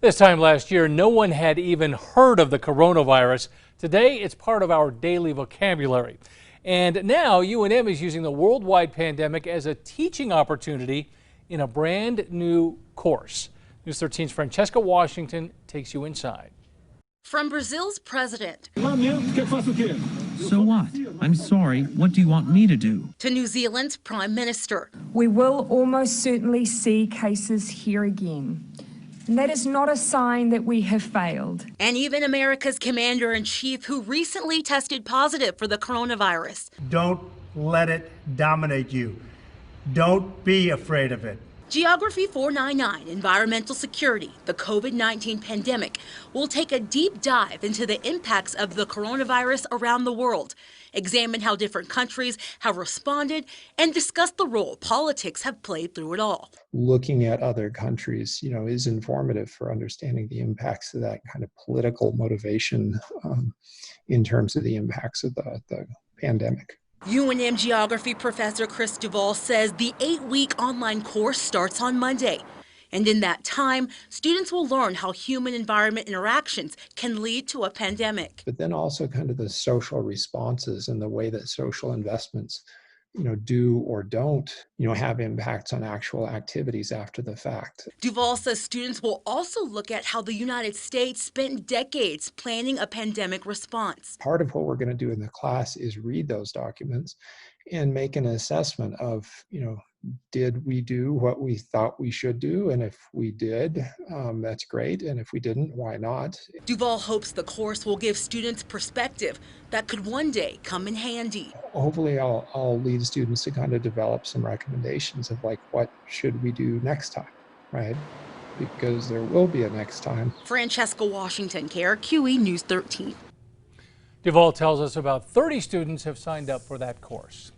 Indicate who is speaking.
Speaker 1: This time last year, no one had even heard of the coronavirus. Today, it's part of our daily vocabulary. And now UNM is using the worldwide pandemic as a teaching opportunity in a brand new course. News 13's Francesca Washington takes you inside.
Speaker 2: From Brazil's president.
Speaker 3: So what? I'm sorry, what do you want me to do?
Speaker 2: To New Zealand's prime minister.
Speaker 4: We will almost certainly see cases here again. And that is not a sign that we have failed.
Speaker 2: And even America's commander-in-chief, who recently tested positive for the coronavirus.
Speaker 5: Don't let it dominate you. Don't be afraid of it.
Speaker 2: Geography 499, Environmental Security, the COVID-19 pandemic, will take a deep dive into the impacts of the coronavirus around the world, examine how different countries have responded, and discuss the role politics have played through it all.
Speaker 6: Looking at other countries, is informative for understanding the impacts of that kind of political motivation in terms of the impacts of the pandemic.
Speaker 2: UNM geography professor Chris Duvall says the 8-week online course starts on Monday. And in that time, students will learn how human-environment interactions can lead to a pandemic.
Speaker 6: But then also kind of the social responses and the way that social investments, do or don't, have impacts on actual activities after the fact.
Speaker 2: Duvall says students will also look at how the United States spent decades planning a pandemic response.
Speaker 6: Part of what we're going to do in the class is read those documents and make an assessment of, did we do what we thought we should do? And if we did, that's great. And if we didn't, why not?
Speaker 2: Duvall hopes the course will give students perspective that could one day come in handy.
Speaker 6: Hopefully I'll lead students to kind of develop some recommendations of what should we do next time, right? Because there will be a next time.
Speaker 2: Francesca Washington, KRQE News 13.
Speaker 1: Duvall tells us about 30 students have signed up for that course.